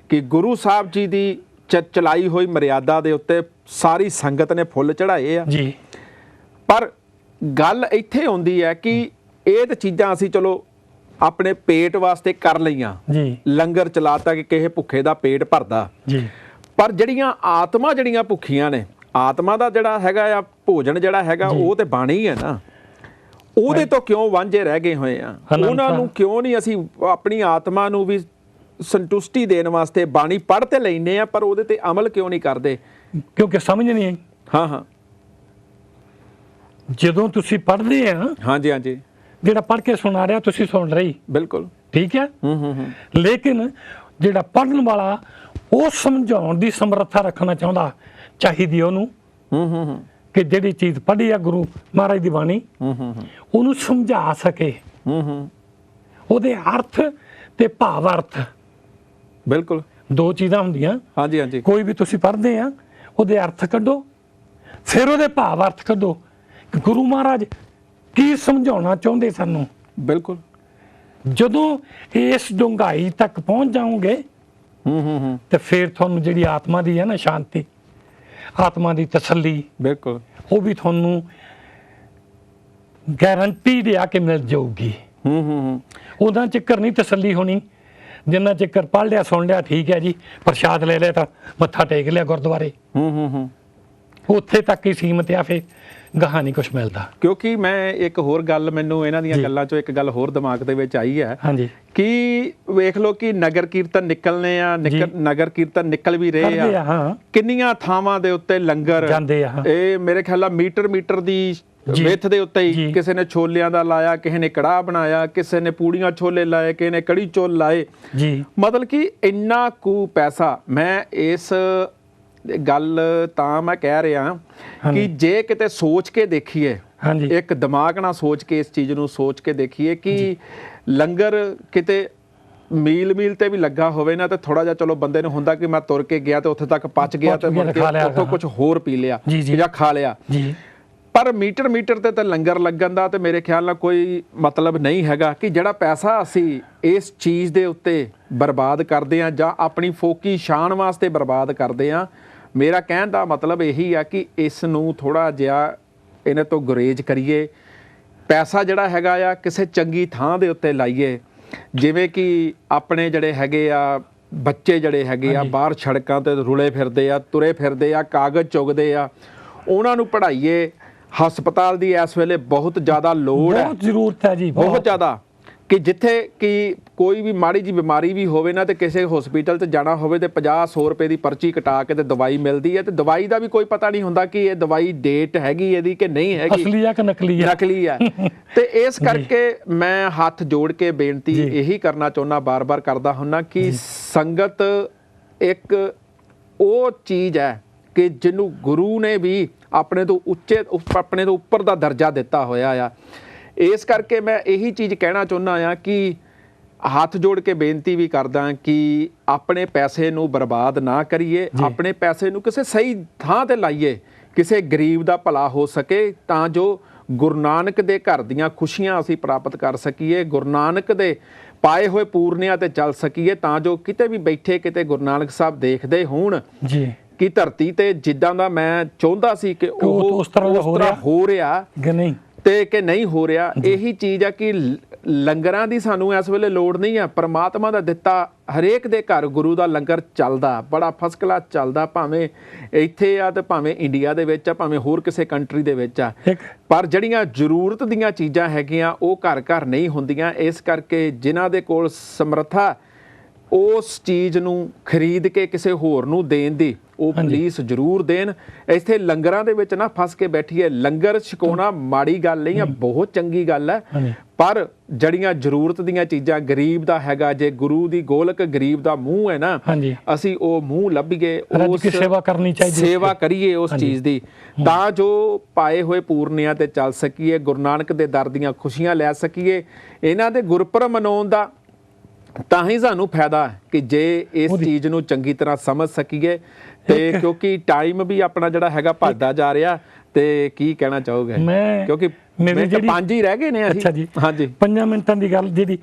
ਕਿ ਗੁਰੂ ਸਾਹਿਬ ਜੀ ਦੀ ਚਲਾਈ ਹੋਈ ਮਰਿਆਦਾ ਦੇ ਉੱਤੇ ਸਾਰੀ ਸੰਗਤ ਨੇ ਫੁੱਲ ਚੜਾਏ ਆ ਜੀ। ਪਰ ਗੱਲ ਇੱਥੇ ਆਉਂਦੀ ਹੈ ਕਿ ਇਹ ਤਾਂ ਚੀਜ਼ਾਂ ਅਸੀਂ ਚਲੋ ਆਪਣੇ ਪੇਟ ਵਾਸਤੇ ਕਰ ਲਈਆਂ ਜੀ, ਲੰਗਰ ਚਲਾਤਾ ਕਿ ਕਿਸੇ ਭੁੱਖੇ ਦਾ ਪੇਟ ਭਰਦਾ ਜੀ। ਪਰ ਜਿਹੜੀਆਂ ਭੁੱਖੀਆਂ ਨੇ, ਆਤਮਾ ਦਾ ਜਿਹੜਾ ਹੈਗਾ ਆ ਭੋਜਨ ਜਿਹੜਾ ਹੈਗਾ ਉਹ ਤੇ ਬਾਣੀ ਹੈ ਨਾ, ਉਹਦੇ ਤੋਂ ਕਿਉਂ ਵਾਂਝੇ ਰਹਿ ਗਏ ਹੋਏ ਆ? ਉਹਨਾਂ ਨੂੰ ਕਿਉਂ ਨਹੀਂ ਅਸੀਂ ਆਪਣੀ ਆਤਮਾ ਨੂੰ ਵੀ ਸੰਤੁਸ਼ਟੀ ਦੇਣ ਵਾਸਤੇ ਬਾਣੀ ਪੜ੍ਹ ਤੇ ਲੈਨੇ ਆ ਪਰ ਉਹਦੇ ਤੇ ਅਮਲ ਕਿਉਂ ਨਹੀਂ ਕਰਦੇ? ਕਿਉਂਕਿ ਸਮਝ ਨਹੀਂ ਆਈ। ਹਾਂ ਜਦੋਂ ਤੁਸੀਂ ਪੜ੍ਹਦੇ ਆ ਹਾਂਜੀ ਹਾਂਜੀ ਜਿਹੜਾ ਪੜ੍ਹ ਕੇ ਸੁਣਾ ਰਿਹਾ ਤੁਸੀਂ ਸੁਣ ਰਹੀ ਬਿਲਕੁਲ ਠੀਕ ਹੈ। ਲੇਕਿਨ ਜਿਹੜਾ ਪੜ੍ਹਨ ਵਾਲਾ ਉਹ ਸਮਝਾਉਣ ਦੀ ਸਮਰੱਥਾ ਰੱਖਣਾ ਚਾਹੁੰਦਾ ਚਾਹੀਦੀ ਉਹਨੂੰ ਕਿ ਜਿਹੜੀ ਚੀਜ਼ ਪੜ੍ਹੀ ਆ ਗੁਰੂ ਮਹਾਰਾਜ ਦੀ ਬਾਣੀ ਉਹਨੂੰ ਸਮਝਾ ਸਕੇ। ਉਹਦੇ ਅਰਥ ਤੇ ਭਾਵ ਅਰਥ ਬਿਲਕੁਲ ਦੋ ਚੀਜ਼ਾਂ ਹੁੰਦੀਆਂ। ਹਾਂਜੀ ਹਾਂਜੀ ਕੋਈ ਵੀ ਤੁਸੀਂ ਪੜ੍ਹਦੇ ਆ ਉਹਦੇ ਅਰਥ ਕੱਢੋ ਫਿਰ ਉਹਦੇ ਭਾਵ ਅਰਥ ਕੱਢੋ ਕਿ ਗੁਰੂ ਮਹਾਰਾਜ ਕੀ ਸਮਝਾਉਣਾ ਚਾਹੁੰਦੇ ਸਾਨੂੰ। ਬਿਲਕੁਲ ਜਦੋਂ ਇਸ ਡੂੰਘਾਈ ਤੱਕ ਪਹੁੰਚ ਜਾਓਗੇ ਤੇ ਫਿਰ ਤੁਹਾਨੂੰ ਜਿਹੜੀ ਆਤਮਾ ਦੀ ਹੈ ਨਾ ਸ਼ਾਂਤੀ, ਆਤਮਾ ਦੀ ਤਸੱਲੀ ਬਿਲਕੁਲ ਉਹ ਵੀ ਤੁਹਾਨੂੰ ਗਾਰੰਟੀ ਦੇ ਆ ਕੇ ਮਿਲ ਜਾਊਗੀ। ਉਹਦਾ ਚੱਕਰ ਨਹੀਂ ਤਸੱਲੀ ਹੋਣੀ ਜਿੰਨਾ ਚੱਕਰ ਪੜ੍ਹ ਲਿਆ ਸੁਣ ਲਿਆ ਠੀਕ ਹੈ ਜੀ, ਪ੍ਰਸ਼ਾਦ ਲੈ ਲਿਆ ਤਾਂ ਮੱਥਾ ਟੇਕ ਲਿਆ ਗੁਰਦੁਆਰੇ, ਉੱਥੇ ਤੱਕ ਹੀ ਸੀਮਤ ਆ, ਫਿਰ ਗਾਹਾਂ ਨਹੀਂ ਕੁਛ ਮਿਲਦਾ। ਕਿਉਂਕਿ ਮੈਂ ਇੱਕ ਹੋਰ ਗੱਲ ਮੈਨੂੰ ਇਹਨਾਂ ਦੀਆਂ ਗੱਲਾਂ ਚੋਂ ਇੱਕ ਗੱਲ ਹੋਰ ਦਿਮਾਗ ਦੇ ਵਿੱਚ ਆਈ ਹੈ ਕਿ ਵੇਖ ਲਓ ਕਿ ਨਗਰ ਕੀਰਤਨ ਨਿਕਲਨੇ ਆ, ਨਗਰ ਕੀਰਤਨ ਨਿਕਲ ਵੀ ਰਹੇ ਆ, ਕਿੰਨੀਆਂ ਥਾਵਾਂ ਦੇ ਉੱਤੇ ਲੰਗਰ ਜਾਂਦੇ ਆ। ਇਹ ਮੇਰੇ ਖਿਆਲ ਨਾਲ ਮੀਟਰ ਦੀ ਵਿੱਥ ਦੇ ਉੱਤੇ ਹੀ ਕਿਸੇ ਨੇ ਛੋਲਿਆਂ ਦਾ ਲਾਇਆ, ਕਿਸੇ ਨੇ ਕੜਾਹ ਬਣਾਇਆ, ਕਿਸੇ ਨੇ ਪੂੜੀਆਂ ਛੋਲੇ ਲਾਏ, ਕਿਸੇ ਨੇ ਕੜੀ ਚੌਲ ਲਾਏ ਜੀ। ਮਤਲਬ ਕਿ ਇੰਨਾ ਕੁ ਪੈਸਾ, ਮੈਂ ਇਸ ਗੱਲ ਤਾਂ ਮੈਂ ਕਹਿ ਰਿਹਾ ਕਿ ਜੇ ਕਿਤੇ ਸੋਚ ਕੇ ਦੇਖੀਏ, ਇੱਕ ਦਿਮਾਗ ਨਾਲ ਸੋਚ ਕੇ ਇਸ ਚੀਜ਼ ਨੂੰ ਸੋਚ ਕੇ ਦੇਖੀਏ ਕਿ ਲੰਗਰ ਕਿਤੇ ਮੀਲ ਤੇ ਵੀ ਲੱਗਾ ਹੋਵੇ ਨਾ ਤੇ ਥੋੜਾ ਜਿਹਾ ਚਲੋ ਬੰਦੇ ਨੂੰ ਹੁੰਦਾ ਕਿ ਮੈਂ ਤੁਰ ਕੇ ਗਿਆ ਤੇ ਉੱਥੇ ਤੱਕ ਪਚ ਗਿਆ ਤੇ ਮੁੜ ਕੇ ਉੱਥੋਂ ਕੁਝ ਹੋਰ ਪੀ ਲਿਆ ਜਾਂ ਖਾ ਲਿਆ। ਪਰ ਮੀਟਰ ਤੇ ਤਾਂ ਲੰਗਰ ਲੱਗਣ ਦਾ ਤੇ ਮੇਰੇ ਖਿਆਲ ਨਾਲ ਕੋਈ ਮਤਲਬ ਨਹੀਂ ਹੈਗਾ ਕਿ ਜਿਹੜਾ ਪੈਸਾ ਅਸੀਂ ਇਸ ਚੀਜ਼ ਦੇ ਉੱਤੇ ਬਰਬਾਦ ਕਰਦੇ ਹਾਂ ਜਾਂ ਆਪਣੀ ਫੋਕੀ ਸ਼ਾਨ ਵਾਸਤੇ ਬਰਬਾਦ ਕਰਦੇ ਹਾਂ। ਮੇਰਾ ਕਹਿਣ ਦਾ ਮਤਲਬ ਇਹੀ ਆ ਕਿ ਇਸ ਨੂੰ ਥੋੜਾ ਜਿਹਾ ਇਹਨਾਂ ਤੋਂ ਗੁਰੇਜ਼ ਕਰੀਏ, ਪੈਸਾ ਜਿਹੜਾ ਹੈਗਾ ਆ ਕਿਸੇ ਚੰਗੀ ਥਾਂ ਦੇ ਉੱਤੇ ਲਾਈਏ। ਜਿਵੇਂ ਕਿ ਆਪਣੇ ਜਿਹੜੇ ਹੈਗੇ ਆ ਬੱਚੇ ਜਿਹੜੇ ਹੈਗੇ ਆ ਬਾਹਰ ਸੜਕਾਂ ਤੇ ਰੁਲੇ ਫਿਰਦੇ ਆ, ਤੁਰੇ ਫਿਰਦੇ ਆ, ਕਾਗਜ਼ ਚੁਗਦੇ ਆ, ਉਹਨਾਂ ਨੂੰ ਪੜ੍ਹਾਈਏ। ਹਸਪਤਾਲ ਦੀ ਇਸ ਵੇਲੇ ਬਹੁਤ ਜ਼ਿਆਦਾ ਲੋੜ ਹੈ, ਬਹੁਤ ਜ਼ਰੂਰਤ ਹੈ ਜੀ, ਬਹੁਤ ਜ਼ਿਆਦਾ, ਕਿ ਜਿੱਥੇ ਕਿ ਕੋਈ ਵੀ ਮਾੜੀ ਜੀ ਬਿਮਾਰੀ ਵੀ ਹੋਵੇ ਨਾ, ਤੇ ਕਿਸੇ ਹਸਪੀਟਲ 'ਚ ਜਾਣਾ ਹੋਵੇ ਤੇ 50-100 ਰੁਪਏ ਦੀ ਪਰਚੀ ਕਟਾ ਕੇ ਤੇ ਦਵਾਈ ਮਿਲਦੀ ਹੈ, ਤੇ ਦਵਾਈ ਦਾ ਵੀ ਕੋਈ ਪਤਾ ਨਹੀਂ ਹੁੰਦਾ ਕਿ ਇਹ ਦਵਾਈ ਡੇਟ ਹੈਗੀ ਇਹਦੀ ਕਿ ਨਹੀਂ ਹੈਗੀ, ਅਸਲੀ ਆ ਕਿ ਨਕਲੀ ਆ। ਨਕਲੀ ਹੈ। ਤੇ ਇਸ ਕਰਕੇ ਮੈਂ ਹੱਥ ਜੋੜ ਕੇ ਬੇਨਤੀ ਇਹੀ ਕਰਨਾ ਚਾਹੁੰਦਾ, ਬਾਰ-ਬਾਰ ਕਰਦਾ ਹੁੰਨਾ, ਕਿ ਸੰਗਤ ਇੱਕ ਉਹ ਚੀਜ਼ ਹੈ ਕਿ ਜਿਹਨੂੰ ਗੁਰੂ ਨੇ ਵੀ ਆਪਣੇ ਤੋਂ ਆਪਣੇ ਤੋਂ ਉੱਪਰ ਦਾ ਦਰਜਾ ਦਿੱਤਾ ਹੋਇਆ ਆ। ਇਸ ਕਰਕੇ ਮੈਂ ਇਹੀ ਚੀਜ਼ ਕਹਿਣਾ ਚਾਹੁੰਦਾ ਆ ਕਿ ਹੱਥ ਜੋੜ ਕੇ ਬੇਨਤੀ ਵੀ ਕਰਦਾ ਕਿ ਆਪਣੇ ਪੈਸੇ ਨੂੰ ਬਰਬਾਦ ਨਾ ਕਰੀਏ, ਆਪਣੇ ਪੈਸੇ ਨੂੰ ਕਿਸੇ ਸਹੀ ਥਾਂ ਤੇ ਲਾਈਏ, ਕਿਸੇ ਗਰੀਬ ਦਾ ਭਲਾ ਹੋ ਸਕੇ, ਤਾਂ ਜੋ ਗੁਰੂ ਨਾਨਕ ਦੇ ਘਰ ਦੀਆਂ ਖੁਸ਼ੀਆਂ ਅਸੀਂ ਪ੍ਰਾਪਤ ਕਰ ਸਕੀਏ, ਗੁਰੂ ਨਾਨਕ ਦੇ ਪਾਏ ਹੋਏ ਪੂਰਨਿਆਂ ਤੇ ਚੱਲ ਸਕੀਏ, ਤਾਂ ਜੋ ਕਿਤੇ ਵੀ ਬੈਠੇ ਕਿਤੇ ਗੁਰੂ ਨਾਨਕ ਸਾਹਿਬ ਦੇਖਦੇ ਹੋਣ ਜੀ ਕਿ ਧਰਤੀ ਤੇ ਜਿੱਦਾਂ ਦਾ ਮੈਂ ਚਾਹੁੰਦਾ ਸੀ ਕਿ ਉਹ ਉਸ ਤਰ੍ਹਾਂ ਹੋ ਰਿਹਾ ਕਿ ਨਹੀਂ, ਤੇ ਕਿ ਨਹੀਂ ਹੋ ਰਿਹਾ। ਇਹੀ ਚੀਜ਼ ਆ ਕਿ ਲੰਗਰਾਂ ਦੀ ਸਾਨੂੰ ਇਸ ਵੇਲੇ ਲੋੜ ਨਹੀਂ ਆ। ਪਰਮਾਤਮਾ ਦਾ ਦਿੱਤਾ ਹਰੇਕ ਦੇ ਘਰ ਗੁਰੂ ਦਾ ਲੰਗਰ ਚੱਲਦਾ, ਬੜਾ ਫਸਟ ਕਲਾਸ ਚੱਲਦਾ, ਭਾਵੇਂ ਇੱਥੇ ਆ ਤੇ ਭਾਵੇਂ ਇੰਡੀਆ ਦੇ ਵਿੱਚ ਆ, ਭਾਵੇਂ ਹੋਰ ਕਿਸੇ ਕੰਟਰੀ ਦੇ ਵਿੱਚ ਆ। ਪਰ ਜਿਹੜੀਆਂ ਜ਼ਰੂਰਤ ਦੀਆਂ ਚੀਜ਼ਾਂ ਹੈਗੀਆਂ ਉਹ ਘਰ ਘਰ ਨਹੀਂ ਹੁੰਦੀਆਂ। ਇਸ ਕਰਕੇ ਜਿਨ੍ਹਾਂ ਦੇ ਕੋਲ ਸਮਰੱਥਾ ਉਸ ਚੀਜ਼ ਨੂੰ ਖਰੀਦ ਕੇ ਕਿਸੇ ਹੋਰ ਨੂੰ ਦੇਣ ਦੀ, ਉਹ ਪਲੀਜ਼ ਜ਼ਰੂਰ ਦੇਣ। ਇੱਥੇ ਲੰਗਰਾਂ ਦੇ ਵਿੱਚ ਨਾ ਫਸ ਕੇ ਬੈਠੀਏ। ਲੰਗਰ ਛਕਾਉਣਾ ਮਾੜੀ ਗੱਲ ਨਹੀਂ ਆ, ਬਹੁਤ ਚੰਗੀ ਗੱਲ ਹੈ, ਪਰ ਜਿਹੜੀਆਂ ਜ਼ਰੂਰਤ ਦੀਆਂ ਚੀਜ਼ਾਂ, ਗਰੀਬ ਦਾ ਹੈਗਾ, ਜੇ ਗੁਰੂ ਦੀ ਗੋਲਕ ਗਰੀਬ ਦਾ ਮੂੰਹ ਹੈ ਨਾ, ਅਸੀਂ ਉਹ ਮੂੰਹ ਲੱਭੀਏ, ਉਸ ਸੇਵਾ ਕਰਨੀ ਚਾਹੀਦੀ, ਸੇਵਾ ਕਰੀਏ ਉਸ ਚੀਜ਼ ਦੀ, ਤਾਂ ਜੋ ਪਾਏ ਹੋਏ ਪੂਰਨਿਆਂ ਤੇ ਚੱਲ ਸਕੀਏ, ਗੁਰੂ ਨਾਨਕ ਦੇ ਦਰ ਦੀਆਂ ਖੁਸ਼ੀਆਂ ਲੈ ਸਕੀਏ। ਇਹਨਾਂ ਦੇ ਗੁਰਪੁਰਬ ਮਨਾਉਣ ਦਾ ਤਾਂ ਹੀ ਸਾਨੂੰ ਫਾਇਦਾ ਕਿ ਜੇ ਇਸ ਚੀਜ਼ ਨੂੰ ਚੰਗੀ ਤਰ੍ਹਾਂ ਸਮਝ ਸਕੀਏ। ਤੇ ਕਿਉਂਕਿ ਟਾਈਮ ਵੀ ਆਪਣਾ ਜਿਹੜਾ ਹੈਗਾ ਭੱਜਦਾ ਜਾ ਰਿਹਾ, ਤੇ ਕੀ ਕਹਿਣਾ ਚਾਹੋਗੇ? ਕਿਉਂਕਿ ਮੇਰੇ 5 ਹੀ ਰਹਿ ਗਏ ਨੇ। ਅੱਛਾ ਜੀ, ਹਾਂਜੀ, 5 ਮਿੰਟਾਂ ਦੀ ਗੱਲ। ਜਿਹੜੀ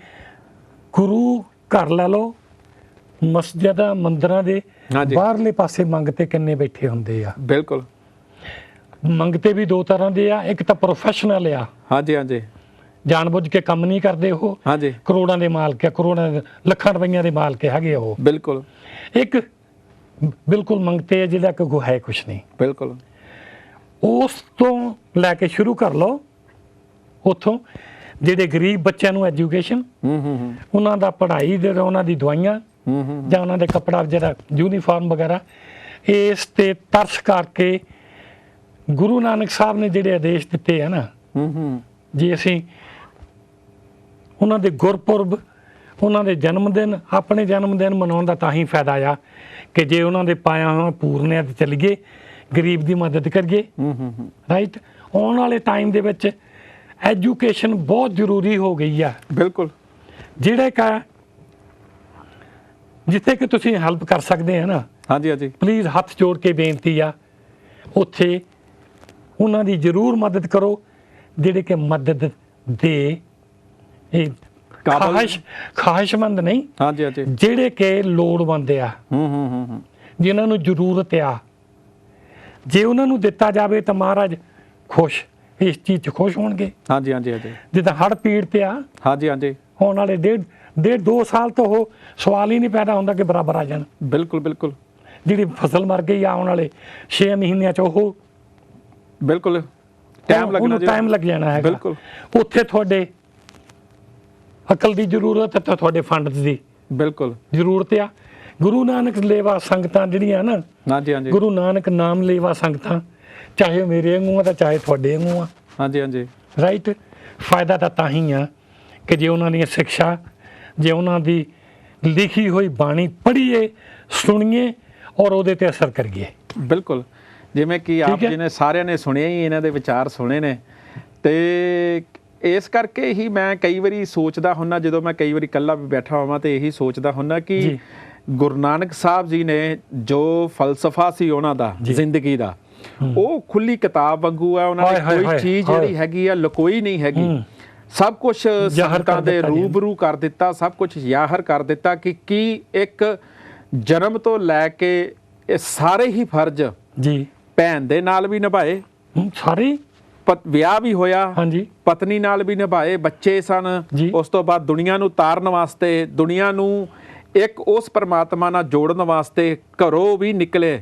ਗੁਰੂ ਘਰ ਲੈ ਲਓ, ਮਸਜਿਦਾਂ ਮੰਦਿਰਾਂ ਦੇ ਬਾਹਰਲੇ ਪਾਸੇ ਮੰਗਤੇ ਕਿੰਨੇ ਬੈਠੇ ਹੁੰਦੇ ਆ। ਬਿਲਕੁਲ, ਮੰਗਤੇ ਵੀ 2 ਤਰ੍ਹਾਂ ਦੇ ਆ। ਇੱਕ ਤਾਂ ਪ੍ਰੋਫੈਸ਼ਨਲ ਆ, ਹਾਂਜੀ ਹਾਂਜੀ, ਜਾਣਬੁੱਝ ਕੇ ਕੰਮ ਨਹੀਂ ਕਰਦੇ ਉਹ, ਹਾਂਜੀ, ਕਰੋੜਾਂ ਦੇ ਮਾਲਕ ਆ, ਕਰੋੜਾਂ ਲੱਖਾਂ ਰੁਪਈਆਂ ਦੇ ਮਾਲਕ ਹੈਗੇ ਉਹ। ਬਿਲਕੁਲ। ਇੱਕ ਬਿਲਕੁਲ ਮੰਗਤੇ ਆ ਜਿਹਦਾ ਕੋਈ ਹੈ ਕੁਛ ਨਹੀਂ। ਬਿਲਕੁਲ। ਉਸ ਤੋਂ ਲੈ ਕੇ ਸ਼ੁਰੂ ਕਰ ਲਓ, ਉੱਥੋਂ ਜਿਹੜੇ ਗਰੀਬ ਬੱਚਿਆਂ ਨੂੰ ਐਜੂਕੇਸ਼ਨ, ਉਹਨਾਂ ਦਾ ਪੜ੍ਹਾਈ ਦੇ, ਉਹਨਾਂ ਦੀ ਦਵਾਈਆਂ ਜਾਂ ਉਹਨਾਂ ਦੇ ਕੱਪੜਾ ਜਿਹੜਾ ਯੂਨੀਫਾਰਮ ਵਗੈਰਾ, ਇਸ ਤੇ ਤਰਸ ਕਰਕੇ ਗੁਰੂ ਨਾਨਕ ਸਾਹਿਬ ਨੇ ਜਿਹੜੇ ਆਦੇਸ਼ ਦਿੱਤੇ ਆ ਨਾ, ਜੇ ਅਸੀਂ ਉਹਨਾਂ ਦੇ ਗੁਰਪੁਰਬ, ਉਹਨਾਂ ਦੇ ਜਨਮ ਦਿਨ, ਆਪਣੇ ਜਨਮ ਦਿਨ ਮਨਾਉਣ ਦਾ ਤਾਂ ਹੀ ਫਾਇਦਾ ਆ ਕਿ ਜੇ ਉਹਨਾਂ ਦੇ ਪਾਇਆ ਹੋਇਆ ਪੂਰਨਿਆਂ ਤੇ ਚੱਲੀਏ, ਗਰੀਬ ਦੀ ਮਦਦ ਕਰੀਏ। ਰਾਈਟ। ਆਉਣ ਵਾਲੇ ਟਾਈਮ ਦੇ ਵਿੱਚ ਐਜੂਕੇਸ਼ਨ ਬਹੁਤ ਜ਼ਰੂਰੀ ਹੋ ਗਈ ਆ। ਬਿਲਕੁਲ। ਜਿਹੜੇ ਕਾ ਜਿੱਥੇ ਕਿ ਤੁਸੀਂ ਹੈਲਪ ਕਰ ਸਕਦੇ ਆ ਨਾ, ਹਾਂਜੀ ਹਾਂਜੀ, ਪਲੀਜ਼ ਹੱਥ ਜੋੜ ਕੇ ਬੇਨਤੀ ਆ, ਉੱਥੇ ਉਹਨਾਂ ਦੀ ਜ਼ਰੂਰ ਮਦਦ ਕਰੋ, ਜਿਹੜੇ ਕਿ ਮਦਦ ਦੇ ਇਹ ਖਾਹਿਸ਼ਮੰਦ ਨਹੀਂ, ਹਾਂਜੀ ਹਾਂਜੀ, ਜਿਹੜੇ ਕਿ ਲੋੜਵੰਦ ਆ, ਜਿਨ੍ਹਾਂ ਨੂੰ ਜ਼ਰੂਰਤ ਆ। ਜੇ ਉਹਨਾਂ ਨੂੰ ਦਿੱਤਾ ਜਾਵੇ ਤਾਂ ਮਹਾਰਾਜ ਖੁਸ਼, ਇਸ ਚੀਜ਼ 'ਚ ਖੁਸ਼ ਹੋਣਗੇ। ਹਾਂਜੀ ਹਾਂਜੀ ਹਾਂਜੀ। ਜਿੱਦਾਂ ਹੜ੍ਹ ਪੀੜਤ ਆ, ਹਾਂਜੀ ਹਾਂਜੀ, ਆਉਣ ਵਾਲੇ 1.5-2 ਸਾਲ ਤੋਂ ਉਹ ਸਵਾਲ ਹੀ ਨਹੀਂ ਪੈਦਾ ਹੁੰਦਾ ਕਿ ਬਰਾਬਰ ਆ ਜਾਣ। ਬਿਲਕੁਲ ਬਿਲਕੁਲ। ਜਿਹੜੀ ਫਸਲ ਮਰ ਗਈ ਆ, ਆਉਣ ਵਾਲੇ 6 ਮਹੀਨਿਆਂ 'ਚ ਉਹ ਬਿਲਕੁਲ ਟਾਈਮ ਲੱਗ ਜਾਣਾ ਹੈ। ਬਿਲਕੁਲ। ਉੱਥੇ ਤੁਹਾਡੇ ਅਕਲ ਦੀ ਜ਼ਰੂਰਤ ਹੈ, ਤਾਂ ਤੁਹਾਡੇ ਫੰਡ ਦੀ ਬਿਲਕੁਲ ਜ਼ਰੂਰਤ ਆ। ਗੁਰੂ ਨਾਨਕ ਲੇਵਾ ਸੰਗਤਾਂ ਜਿਹੜੀਆਂ ਨਾ, ਹਾਂਜੀ ਹਾਂਜੀ, ਗੁਰੂ ਨਾਨਕ ਨਾਮ ਲੇਵਾ ਸੰਗਤਾਂ, ਚਾਹੇ ਮੇਰੇ ਵਾਂਗੂ ਆ ਤਾਂ ਚਾਹੇ ਤੁਹਾਡੇ ਵਾਂਗੂ ਆ, ਹਾਂਜੀ ਹਾਂਜੀ, ਰਾਈਟ। ਫਾਇਦਾ ਤਾਂ ਹੀ ਆ ਕਿ ਜੇ ਉਹਨਾਂ ਦੀਆਂ ਸਿੱਖਿਆ, ਜੇ ਉਹਨਾਂ ਦੀ ਲਿਖੀ ਹੋਈ ਬਾਣੀ ਪੜ੍ਹੀਏ, ਸੁਣੀਏ ਔਰ ਉਹਦੇ ਤੇ ਅਸਰ ਕਰੀਏ। ਬਿਲਕੁਲ। ਜਿਵੇਂ ਕਿ ਆਪ ਜੀ ਨੇ ਸਾਰਿਆਂ ਨੇ ਸੁਣਿਆ ਹੀ, ਇਹਨਾਂ ਦੇ ਵਿਚਾਰ ਸੁਣੇ ਨੇ, ਤੇ ਇਸ ਕਰਕੇ ਹੀ ਮੈਂ ਕਈ ਵਾਰੀ ਸੋਚਦਾ ਹੁੰਦਾ, ਜਦੋਂ ਮੈਂ ਕਈ ਵਾਰੀ ਇਕੱਲਾ ਵੀ ਬੈਠਾ ਹੋਵਾਂ ਤੇ ਇਹੀ ਸੋਚਦਾ ਹੁੰਦਾ ਕਿ ਗੁਰੂ ਨਾਨਕ ਸਾਹਿਬ ਜੀ ਨੇ ਜੋ ਫਲਸਫਾ ਸੀ ਉਹਨਾਂ ਦਾ ਜ਼ਿੰਦਗੀ ਦਾ, ਉਹ ਖੁੱਲੀ ਕਿਤਾਬ ਵਾਂਗੂ ਆ। ਉਹਨਾਂ ਦੀ ਕੋਈ ਚੀਜ਼ ਜਿਹੜੀ ਹੈਗੀ ਆ ਲੁਕੋਈ ਨਹੀਂ ਹੈਗੀ। ਸਭ ਕੁਝ ਸੰਗਤਾਂ ਦੇ ਰੂਬਰੂ ਕਰ ਦਿੱਤਾ, ਸਭ ਕੁਝ ਜ਼ਾਹਰ ਕਰ ਦਿੱਤਾ ਕਿ ਕੀ ਇੱਕ ਜਨਮ ਤੋਂ ਲੈ ਕੇ ਇਹ ਸਾਰੇ ਹੀ ਫਰਜ਼ ਜੀ ਭੈਣ ਦੇ ਨਾਲ ਵੀ ਨਿਭਾਏ, ਸਾਰੇ ਵਿਆਹ ਵੀ ਹੋਇਆ, ਹਾਂਜੀ, ਪਤਨੀ ਨਾਲ ਵੀ ਨਿਭਾਏ, ਬੱਚੇ ਸਨ, ਉਸ ਤੋਂ ਬਾਅਦ ਦੁਨੀਆ ਨੂੰ ਤਾਰਨ ਵਾਸਤੇ, ਦੁਨੀਆ ਨੂੰ ਇੱਕ ਉਸ ਪਰਮਾਤਮਾ ਨਾਲ ਜੋੜਨ ਵਾਸਤੇ ਘਰੋਂ ਵੀ ਨਿਕਲੇ,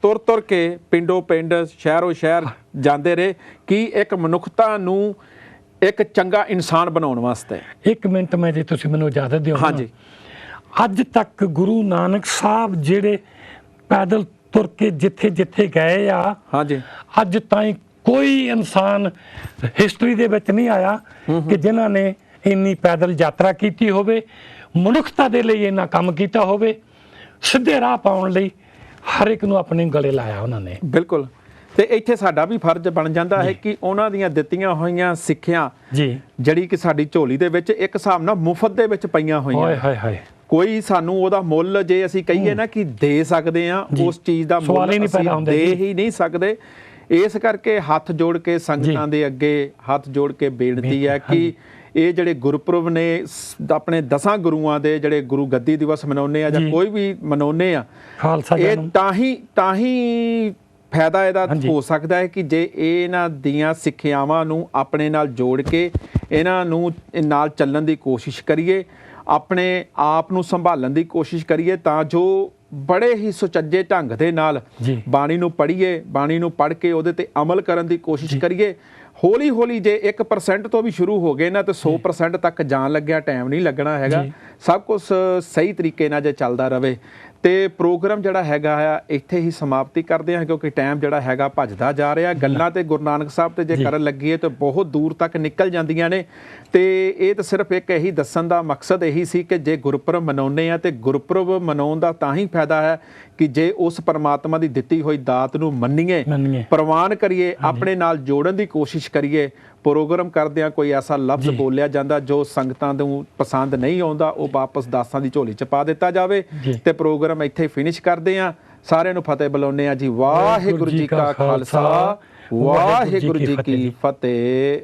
ਤੁਰ ਕੇ ਪਿੰਡੋਂ ਪਿੰਡ ਸ਼ਹਿਰੋਂ ਸ਼ਹਿਰ ਜਾਂਦੇ ਰਹੇ ਕਿ ਇੱਕ ਮਨੁੱਖਤਾ ਨੂੰ ਇੱਕ ਚੰਗਾ ਇਨਸਾਨ ਬਣਾਉਣ ਵਾਸਤੇ। 1 ਮਿੰਟ ਮੈਂ ਜੇ ਤੁਸੀਂ ਮੈਨੂੰ ਇਜਾਜ਼ਤ ਦਿਓ। ਹਾਂਜੀ। ਅੱਜ ਤੱਕ ਗੁਰੂ ਨਾਨਕ ਸਾਹਿਬ ਜਿਹੜੇ ਪੈਦਲ ਤੁਰ ਕੇ ਜਿੱਥੇ ਜਿੱਥੇ ਗਏ ਆ, ਹਾਂਜੀ, ਅੱਜ ਤਾਈਂ ਕੋਈ ਇਨਸਾਨ ਹਿਸਟਰੀ ਦੇ ਵਿੱਚ ਨਹੀਂ ਆਇਆ ਕਿ ਜਿਨ੍ਹਾਂ ਨੇ ਇੰਨੀ ਪੈਦਲ ਯਾਤਰਾ ਕੀਤੀ ਹੋਵੇ, ਮਨੁੱਖਤਾ ਦੇ ਲਈ ਇੰਨਾ ਕੰਮ ਕੀਤਾ ਹੋਵੇ, ਸਿੱਧੇ ਰਾਹ ਪਾਉਣ ਲਈ ਹਰ ਇੱਕ ਨੂੰ ਆਪਣੇ ਗਲੇ ਲਾਇਆ ਉਹਨਾਂ ਨੇ। ਬਿਲਕੁਲ। ਤੇ ਇੱਥੇ ਸਾਡਾ ਵੀ ਫਰਜ਼ ਬਣ ਜਾਂਦਾ ਹੈ ਕਿ ਉਹਨਾਂ ਦੀਆਂ ਦਿੱਤੀਆਂ ਹੋਈਆਂ ਸਿੱਖਿਆ ਜੀ, ਜਿਹੜੀ ਕਿ ਸਾਡੀ ਝੋਲੀ ਦੇ ਵਿੱਚ ਇੱਕ ਹਿਸਾਬ ਨਾਲ ਮੁਫਤ ਦੇ ਵਿੱਚ ਪਈਆਂ ਹੋਈਆਂ, ਹਾਏ ਹਾਏ, ਕੋਈ ਸਾਨੂੰ ਉਹਦਾ ਮੁੱਲ ਜੇ ਅਸੀਂ ਕਹੀਏ ਨਾ ਕਿ ਦੇ ਸਕਦੇ ਆ, ਉਸ ਚੀਜ਼ ਦਾ ਮੁੱਲ ਅਸੀਂ ਦੇ ਹੀ ਨਹੀਂ ਸਕਦੇ। ਇਸ ਕਰਕੇ ਹੱਥ ਜੋੜ ਕੇ ਸੰਗਤਾਂ ਦੇ ਅੱਗੇ ਹੱਥ ਜੋੜ ਕੇ ਬੇਨਤੀ ਹੈ ਕਿ ਇਹ ਜਿਹੜੇ ਗੁਰਪੁਰਬ ਨੇ ਆਪਣੇ 10 ਗੁਰੂਆਂ ਦੇ ਜਿਹੜੇ ਗੁਰੂ ਗੱਦੀ ਦਿਵਸ ਮਨਾਉਂਦੇ ਆ ਜਾਂ ਕੋਈ ਵੀ ਮਨਾਉਂਦੇ ਆ, ਇਹ ਤਾਂ ਹੀ ਫਾਇਦਾ ਇਹਦਾ ਹੋ ਸਕਦਾ ਹੈ ਕਿ ਜੇ ਇਹਨਾਂ ਦੀਆਂ ਸਿੱਖਿਆਵਾਂ ਨੂੰ ਆਪਣੇ ਨਾਲ ਜੋੜ ਕੇ ਇਹਨਾਂ ਨੂੰ ਨਾਲ ਚੱਲਣ ਦੀ ਕੋਸ਼ਿਸ਼ ਕਰੀਏ, ਆਪਣੇ ਆਪ ਨੂੰ ਸੰਭਾਲਣ ਦੀ ਕੋਸ਼ਿਸ਼ ਕਰੀਏ, ਤਾਂ ਜੋ ਬੜੇ ਹੀ ਸੁਚੱਜੇ ਢੰਗ ਦੇ ਨਾਲ ਬਾਣੀ ਨੂੰ ਪੜ੍ਹੀਏ, ਬਾਣੀ ਨੂੰ ਪੜ੍ਹ ਕੇ ਉਹਦੇ ਤੇ ਅਮਲ ਕਰਨ ਦੀ ਕੋਸ਼ਿਸ਼ ਕਰੀਏ। ਹੌਲੀ ਹੌਲੀ ਜੇ 1% ਤੋਂ ਵੀ ਸ਼ੁਰੂ ਹੋ ਗਏ ਨਾ ਤੇ 100% ਤੱਕ ਜਾਣ ਲੱਗਿਆ ਟਾਈਮ ਨਹੀਂ ਲੱਗਣਾ ਹੈਗਾ। ਸਭ ਕੁਝ ਸਹੀ ਤਰੀਕੇ ਨਾਲ ਜੇ ਚੱਲਦਾ ਰਵੇ। ਤੇ ਪ੍ਰੋਗਰਾਮ ਜਿਹੜਾ ਹੈਗਾ ਆ ਇੱਥੇ ਹੀ ਸਮਾਪਤੀ ਕਰਦੇ ਹਾਂ, ਕਿਉਂਕਿ ਟਾਈਮ ਜਿਹੜਾ ਹੈਗਾ ਭੱਜਦਾ ਜਾ ਰਿਹਾ। ਗੱਲਾਂ ਤੇ ਗੁਰੂ ਨਾਨਕ ਸਾਹਿਬ ਤੇ ਜੇ ਕਰਨ ਲੱਗੀਏ ਤਾਂ ਬਹੁਤ ਦੂਰ ਤੱਕ ਨਿਕਲ ਜਾਂਦੀਆਂ ਨੇ। ਤੇ ਇਹ ਤਾਂ ਸਿਰਫ ਇੱਕ ਇਹੀ ਦੱਸਣ ਦਾ ਮਕਸਦ ਇਹੀ ਸੀ ਕਿ ਜੇ ਗੁਰਪੁਰਬ ਮਨਾਉਂਦੇ ਆ ਤੇ ਗੁਰਪੁਰਬ ਮਨਾਉਣ ਦਾ ਤਾਂ ਹੀ ਫਾਇਦਾ ਹੈ ਕਿ ਜੇ ਉਸ ਪਰਮਾਤਮਾ ਦੀ ਦਿੱਤੀ ਹੋਈ ਦਾਤ ਨੂੰ ਮੰਨੀਏ, ਪ੍ਰਵਾਨ ਕਰੀਏ, ਆਪਣੇ ਨਾਲ ਜੋੜਨ ਦੀ ਕੋਸ਼ਿਸ਼ ਕਰੀਏ। ਪ੍ਰੋਗਰਾਮ ਕਰਦਿਆਂ ਕੋਈ ਐਸਾ ਲਫ਼ਜ਼ ਬੋਲਿਆ ਜਾਂਦਾ ਜੋ ਸੰਗਤਾਂ ਨੂੰ ਪਸੰਦ ਨਹੀਂ ਆਉਂਦਾ, ਉਹ ਵਾਪਸ ਦਾਸਾਂ ਦੀ ਝੋਲੀ 'ਚ ਪਾ ਦਿੱਤਾ ਜਾਵੇ। ਤੇ ਪ੍ਰੋਗਰਾਮ ਇੱਥੇ ਫਿਨਿਸ਼ ਕਰਦੇ ਹਾਂ। ਸਾਰਿਆਂ ਨੂੰ ਫਤਿਹ ਬੁਲਾਉਂਦੇ ਹਾਂ ਜੀ। ਵਾਹਿਗੁਰੂ ਜੀ ਕਾ ਖਾਲਸਾ, ਵਾਹਿਗੁਰੂ ਜੀ ਕੀ ਫਤਿਹ।